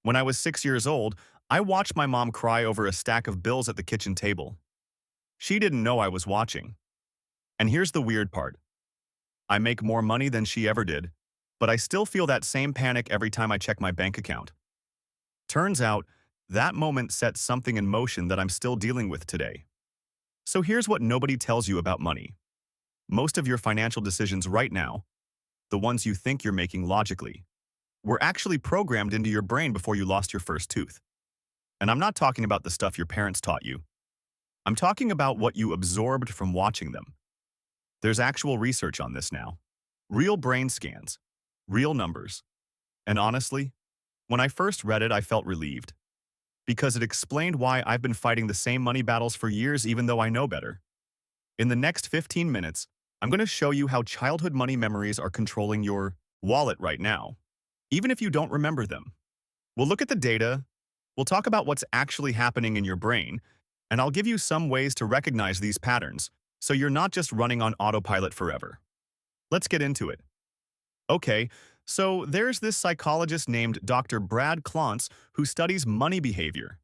When I was 6 years old, I watched my mom cry over a stack of bills at the kitchen table. She didn't know I was watching. And here's the weird part. I make more money than she ever did, but I still feel that same panic every time I check my bank account. Turns out, that moment set something in motion that I'm still dealing with today. So here's what nobody tells you about money. Most of your financial decisions right now, the ones you think you're making logically, were actually programmed into your brain before you lost your first tooth. And I'm not talking about the stuff your parents taught you. I'm talking about what you absorbed from watching them. There's actual research on this now. Real brain scans, real numbers. And honestly, when I first read it, I felt relieved. Because it explained why I've been fighting the same money battles for years even though I know better. In the next 15 minutes, I'm going to show you how childhood money memories are controlling your wallet right now, even if you don't remember them. We'll look at the data, we'll talk about what's actually happening in your brain, and I'll give you some ways to recognize these patterns so you're not just running on autopilot forever. Let's get into it. Okay, so there's this psychologist named Dr. Brad Klontz who studies money behavior.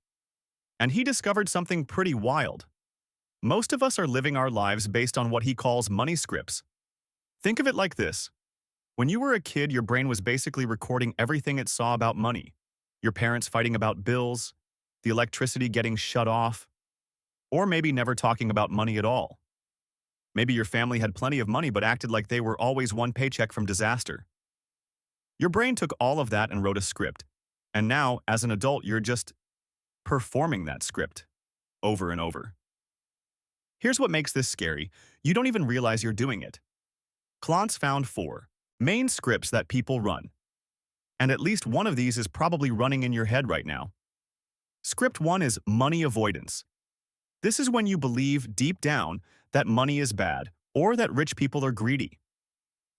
And he discovered something pretty wild. Most of us are living our lives based on what he calls money scripts. Think of it like this. When you were a kid, your brain was basically recording everything it saw about money. Your parents fighting about bills, the electricity getting shut off, or maybe never talking about money at all. Maybe your family had plenty of money but acted like they were always one paycheck from disaster. Your brain took all of that and wrote a script. And now, as an adult, you're just performing that script over and over. Here's what makes this scary. You don't even realize you're doing it. Klontz found 4 main scripts that people run. And at least one of these is probably running in your head right now. Script 1 is money avoidance. This is when you believe deep down that money is bad or that rich people are greedy.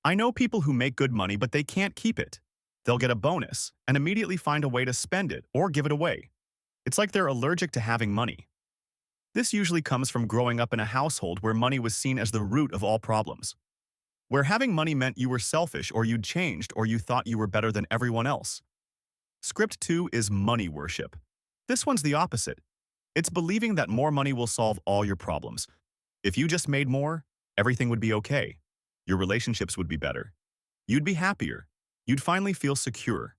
I know people who make good money, but they can't keep it. They'll get a bonus and immediately find a way to spend it or give it away. It's like they're allergic to having money. This usually comes from growing up in a household where money was seen as the root of all problems. Where having money meant you were selfish or you'd changed or you thought you were better than everyone else. Script 2 is money worship. This one's the opposite. It's believing that more money will solve all your problems. If you just made more, everything would be okay. Your relationships would be better. You'd be happier. You'd finally feel secure.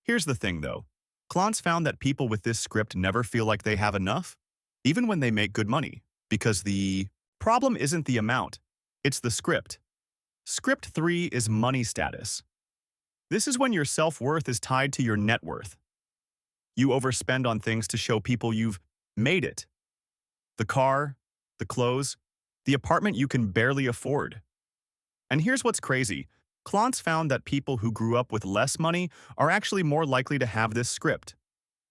Here's the thing, though. Klontz found that people with this script never feel like they have enough, even when they make good money, because the problem isn't the amount, it's the script. Script 3 is money status. This is when your self-worth is tied to your net worth. You overspend on things to show people you've made it. The car, the clothes, the apartment you can barely afford. And here's what's crazy. Klontz found that people who grew up with less money are actually more likely to have this script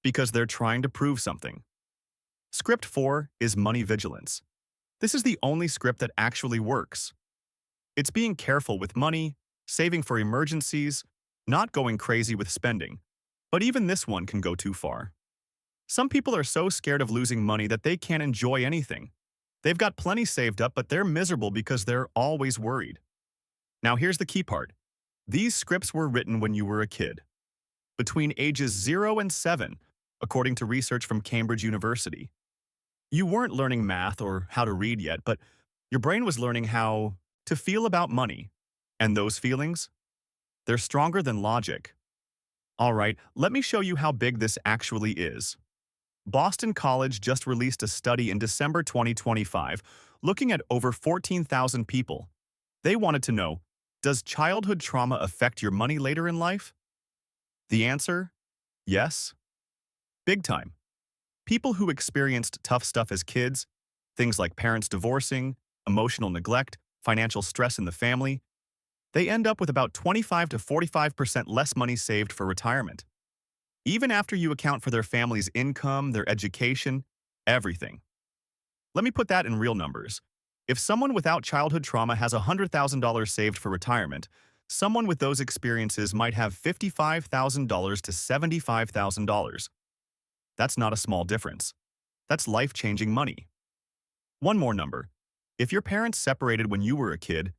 because they're trying to prove something. Script 4 is money vigilance. This is the only script that actually works. It's being careful with money, saving for emergencies, not going crazy with spending. But even this one can go too far. Some people are so scared of losing money that they can't enjoy anything. They've got plenty saved up, but they're miserable because they're always worried. Now here's the key part. These scripts were written when you were a kid. Between ages 0 and 7, according to research from Cambridge University. You weren't learning math or how to read yet, but your brain was learning how to feel about money. And those feelings? They're stronger than logic. All right, let me show you how big this actually is. Boston College just released a study in December 2025 looking at over 14,000 people. They wanted to know, does childhood trauma affect your money later in life? The answer? Yes. Big time. People who experienced tough stuff as kids, things like parents divorcing, emotional neglect, financial stress in the family, they end up with about 25 to 45% less money saved for retirement. Even after you account for their family's income, their education, everything. Let me put that in real numbers. If someone without childhood trauma has $100,000 saved for retirement, someone with those experiences might have $55,000 to $75,000. That's not a small difference. That's life-changing money. One more number. If your parents separated when you were a kid,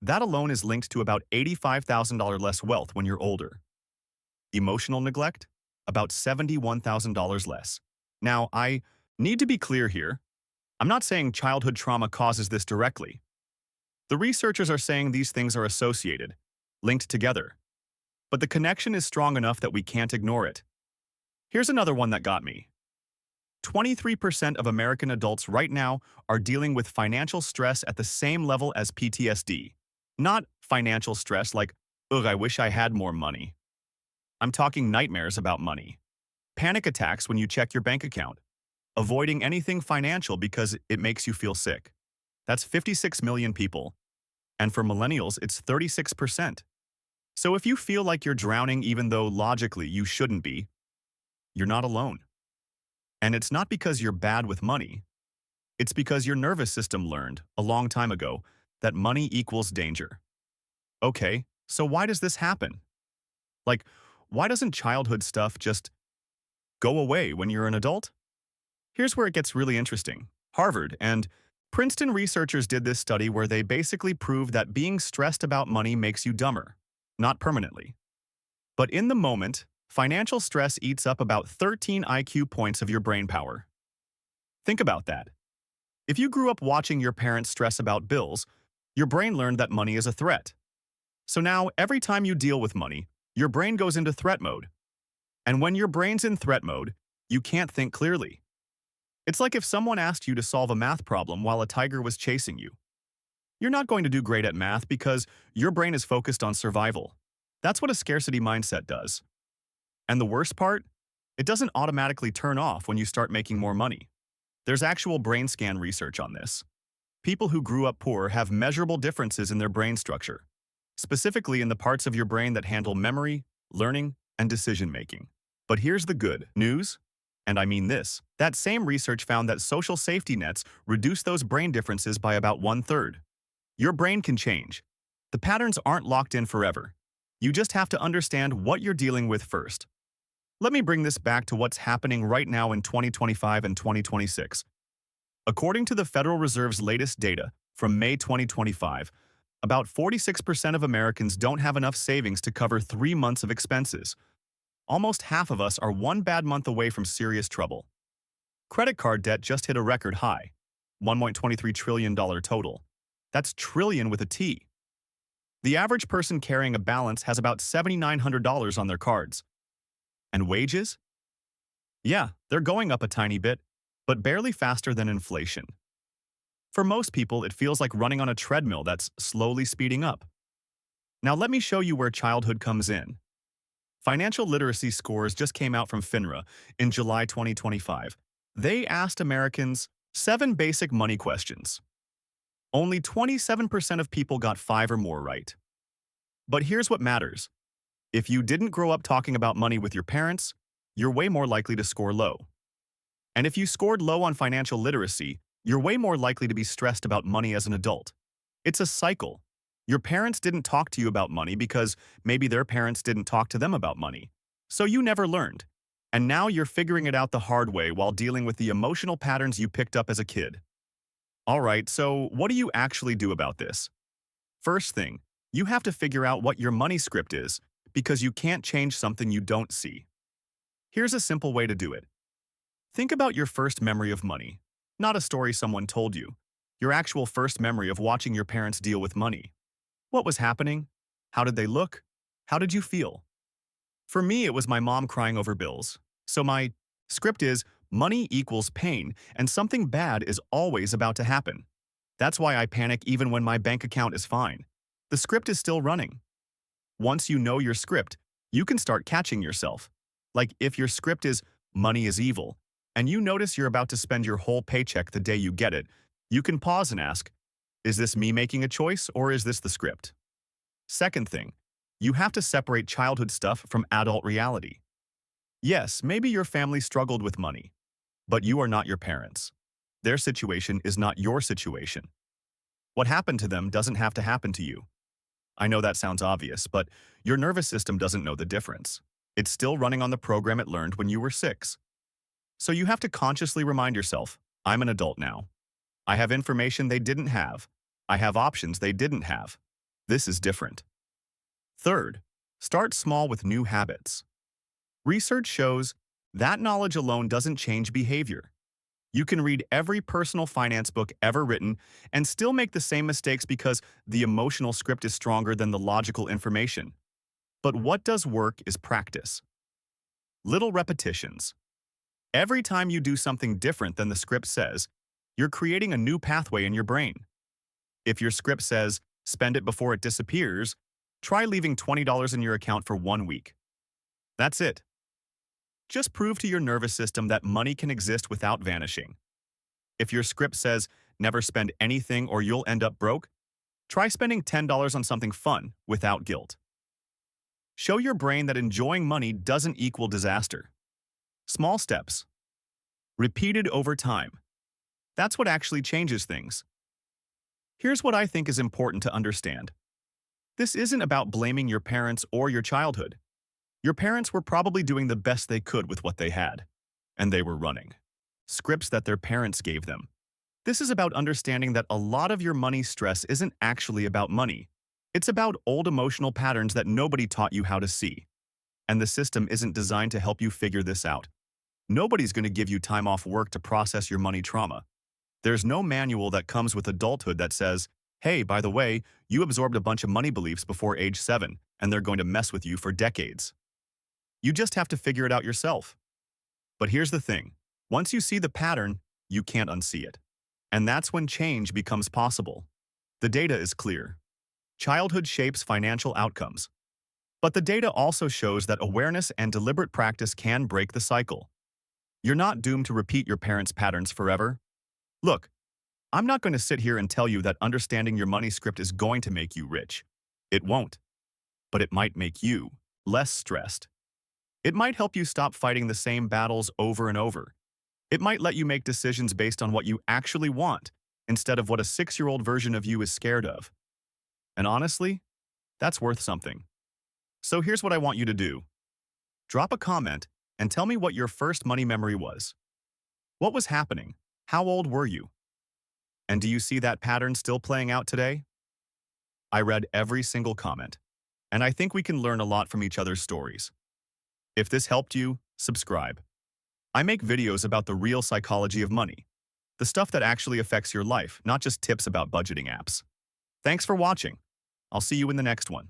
that alone is linked to about $85,000 less wealth when you're older. Emotional neglect? about $71,000 less. Now, I need to be clear here. I'm not saying childhood trauma causes this directly. The researchers are saying these things are associated, linked together. But the connection is strong enough that we can't ignore it. Here's another one that got me. 23% of American adults right now are dealing with financial stress at the same level as PTSD. Not financial stress like, ugh, I wish I had more money. I'm talking nightmares about money. Panic attacks when you check your bank account. Avoiding anything financial because it makes you feel sick. That's 56 million people. And for millennials, it's 36%. So if you feel like you're drowning even though logically you shouldn't be, you're not alone. And it's not because you're bad with money. It's because your nervous system learned, a long time ago, that money equals danger. Okay, so why does this happen? Like, why doesn't childhood stuff just go away when you're an adult? Here's where it gets really interesting. Harvard and Princeton researchers did this study where they basically proved that being stressed about money makes you dumber. Not permanently. But in the moment, financial stress eats up about 13 IQ points of your brain power. Think about that. If you grew up watching your parents stress about bills, your brain learned that money is a threat. So now, every time you deal with money, your brain goes into threat mode. And when your brain's in threat mode, you can't think clearly. It's like if someone asked you to solve a math problem while a tiger was chasing you. You're not going to do great at math because your brain is focused on survival. That's what a scarcity mindset does. And the worst part? It doesn't automatically turn off when you start making more money. There's actual brain scan research on this. People who grew up poor have measurable differences in their brain structure, specifically in the parts of your brain that handle memory, learning, and decision-making. But here's the good news, and I mean this. That same research found that social safety nets reduce those brain differences by about 1/3. Your brain can change. The patterns aren't locked in forever. You just have to understand what you're dealing with first. Let me bring this back to what's happening right now in 2025 and 2026. According to the Federal Reserve's latest data from May 2025, about 46% of Americans don't have enough savings to cover 3 months of expenses. Almost half of us are one bad month away from serious trouble. Credit card debt just hit a record high, $1.23 trillion total. That's trillion with a T. The average person carrying a balance has about $7,900 on their cards. And wages? Yeah, they're going up a tiny bit, but barely faster than inflation. For most people, it feels like running on a treadmill that's slowly speeding up. Now let me show you where childhood comes in. Financial literacy scores just came out from FINRA in July 2025. They asked Americans 7 basic money questions. Only 27% of people got 5 or more right. But here's what matters. If you didn't grow up talking about money with your parents, you're way more likely to score low. And if you scored low on financial literacy, you're way more likely to be stressed about money as an adult. It's a cycle. Your parents didn't talk to you about money because maybe their parents didn't talk to them about money. So you never learned. And now you're figuring it out the hard way while dealing with the emotional patterns you picked up as a kid. Alright, so what do you actually do about this? First thing, you have to figure out what your money script is, because you can't change something you don't see. Here's a simple way to do it. Think about your first memory of money, not a story someone told you, your actual first memory of watching your parents deal with money. What was happening? How did they look? How did you feel? For me, it was my mom crying over bills. So my script is, money equals pain, and something bad is always about to happen. That's why I panic even when my bank account is fine. The script is still running. Once you know your script, you can start catching yourself. Like if your script is, money is evil, and you notice you're about to spend your whole paycheck the day you get it, you can pause and ask, is this me making a choice or is this the script? Second thing, you have to separate childhood stuff from adult reality. Yes, maybe your family struggled with money, but you are not your parents. Their situation is not your situation. What happened to them doesn't have to happen to you. I know that sounds obvious, but your nervous system doesn't know the difference. It's still running on the program it learned when you were 6. So you have to consciously remind yourself, I'm an adult now. I have information they didn't have. I have options they didn't have. This is different. Third, start small with new habits. Research shows that knowledge alone doesn't change behavior. You can read every personal finance book ever written and still make the same mistakes because the emotional script is stronger than the logical information. But what does work is practice. Little repetitions. Every time you do something different than the script says, you're creating a new pathway in your brain. If your script says, spend it before it disappears, try leaving $20 in your account for 1 week. That's it. Just prove to your nervous system that money can exist without vanishing. If your script says, never spend anything or you'll end up broke, try spending $10 on something fun without guilt. Show your brain that enjoying money doesn't equal disaster. Small steps. Repeated over time. That's what actually changes things. Here's what I think is important to understand. This isn't about blaming your parents or your childhood. Your parents were probably doing the best they could with what they had, and they were running scripts that their parents gave them. This is about understanding that a lot of your money stress isn't actually about money. It's about old emotional patterns that nobody taught you how to see. And the system isn't designed to help you figure this out. Nobody's going to give you time off work to process your money trauma. There's no manual that comes with adulthood that says, hey, by the way, you absorbed a bunch of money beliefs before age 7, and they're going to mess with you for decades. You just have to figure it out yourself. But here's the thing. Once you see the pattern, you can't unsee it. And that's when change becomes possible. The data is clear. Childhood shapes financial outcomes. But the data also shows that awareness and deliberate practice can break the cycle. You're not doomed to repeat your parents' patterns forever. Look, I'm not going to sit here and tell you that understanding your money script is going to make you rich. It won't. But it might make you less stressed. It might help you stop fighting the same battles over and over. It might let you make decisions based on what you actually want, instead of what a 6-year-old version of you is scared of. And honestly, that's worth something. So here's what I want you to do. Drop a comment and tell me what your first money memory was. What was happening? How old were you? And do you see that pattern still playing out today? I read every single comment, and I think we can learn a lot from each other's stories. If this helped you, subscribe. I make videos about the real psychology of money, the stuff that actually affects your life, not just tips about budgeting apps. Thanks for watching. I'll see you in the next one.